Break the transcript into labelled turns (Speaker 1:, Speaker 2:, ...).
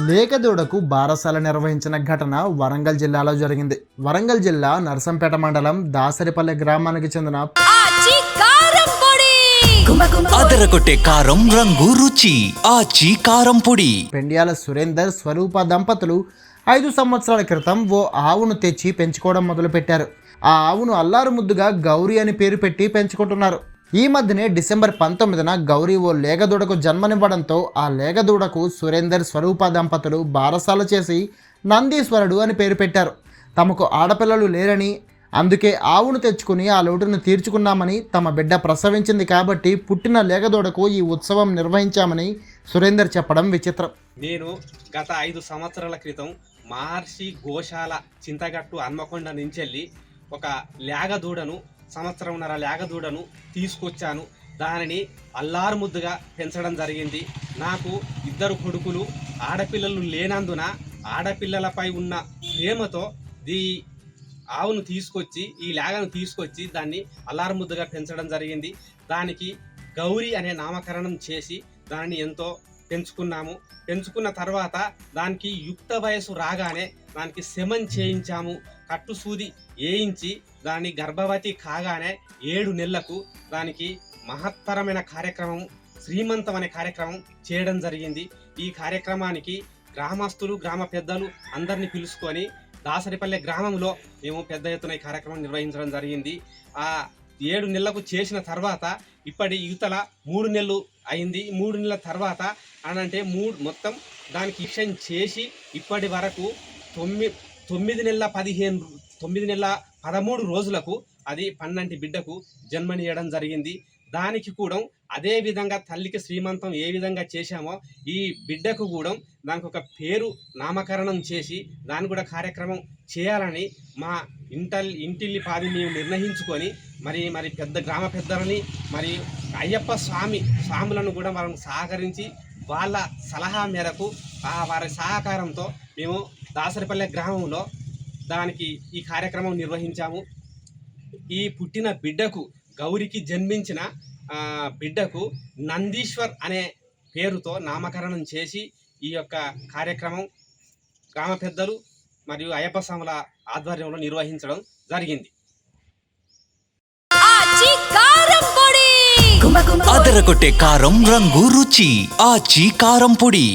Speaker 1: లేగదూడకు బారసాల నిర్వహించిన ఘటన వరంగల్ జిల్లాలో జరిగింది. వరంగల్ జిల్లా నర్సంపేట మండలం దాసరిపల్లె గ్రామానికి చెందిన
Speaker 2: అదరగొట్టే కారం రంగు రుచి ఆచి కారం పొడి
Speaker 1: పెండ్యాల సురేందర్ స్వరూప దంపతులు 5 సంవత్సరాల క్రితం ఓ ఆవును తెచ్చి పెంచుకోవడం మొదలుపెట్టారు. ఆ ఆవును అల్లారు ముద్దుగా గౌరీ అని పేరు పెట్టి పెంచుకుంటున్నారు. ఈ మధ్యనే డిసెంబర్ 19న గౌరీ ఓ లేగదూడకు జన్మనివ్వడంతో ఆ లేగదూడకు సురేందర్ స్వరూప దంపతులు బారసాల చేసి నందీశ్వరుడు అని పేరు పెట్టారు. తమకు ఆడపిల్లలు లేరని, అందుకే ఆవును తెచ్చుకుని ఆ లోటును తీర్చుకున్నామని, తమ బిడ్డ ప్రసవించింది కాబట్టి పుట్టిన లేగదూడకు ఈ ఉత్సవం నిర్వహించామని సురేందర్ చెప్పడం విచిత్రం.
Speaker 3: నేను గత 5 సంవత్సరాల క్రితం మహర్షి గోశాల చింతగట్టు హన్మకొండ నుంచి ఒక లేగదూడను సంవత్సరంన్నర లేగదూడను తీసుకొచ్చాను. దానిని అల్లారు ముద్దుగా పెంచడం జరిగింది. నాకు 2 కొడుకులు, ఆడపిల్లలు లేనందున ఆడపిల్లలపై ఉన్న ప్రేమతో ఈ ఆవును తీసుకొచ్చి, ఈ లేగను తీసుకొచ్చి దాన్ని అల్లారు ముద్దుగా పెంచడం జరిగింది. దానికి గౌరీ అనే నామకరణం చేసి దాన్ని ఎంతో పెంచుకున్నాము. పెంచుకున్న తర్వాత దానికి యుక్త వయసు రాగానే దానికి శమం చేయించాము. కట్టు సూది వేయించి దాన్ని గర్భవతి కాగానే 7 నెలలకు దానికి మహత్తరమైన కార్యక్రమం, శ్రీమంతం అనే కార్యక్రమం చేయడం జరిగింది. ఈ కార్యక్రమానికి గ్రామస్తులు, గ్రామ పెద్దలు అందరినీ పిలుచుకొని దాసరిపల్లె గ్రామంలో మేము పెద్ద ఎత్తున ఈ కార్యక్రమం నిర్వహించడం జరిగింది. ఆ 7 నెలలకు చేసిన తర్వాత ఇప్పటి యువతల 3 నెలలు అయింది. 3 నెలల తర్వాత అనంటే మొత్తం దానికి ఇక్షన్ చేసి ఇప్పటి వరకు 9 నెలల 13 రోజులకు అది 12 బిడ్డకు జన్మనియడం జరిగింది. దానికి కూడా అదే విధంగా తల్లికి శ్రీమంతం ఏ విధంగా చేశామో ఈ బిడ్డకు కూడా దానికి ఒక పేరు నామకరణం చేసి దాని కూడా కార్యక్రమం చేయాలని మా ఇంటిల్లి పాది మేము నిర్ణయించుకొని మరి పెద్ద గ్రామ పెద్దలని మరి అయ్యప్ప స్వాములను కూడా వాళ్ళని సహకరించి వాళ్ళ సలహా మేరకు వారి సహకారంతో మేము దాసరిపల్లె గ్రామంలో దానికి ఈ కార్యక్రమం నిర్వహించాము. ఈ పుట్టిన బిడ్డకు, గౌరికి జన్మించిన బిడ్డకు నందీశ్వర్ అనే పేరుతో నామకరణం చేసి ఈ యొక్క కార్యక్రమం గ్రామ పెద్దలు మరియు అయ్యప్ప స్వాముల ఆధ్వర్యంలో నిర్వహించడం జరిగింది.
Speaker 2: అదరగొట్టే కారం రంగు రుచి ఆచి కారం పొడి.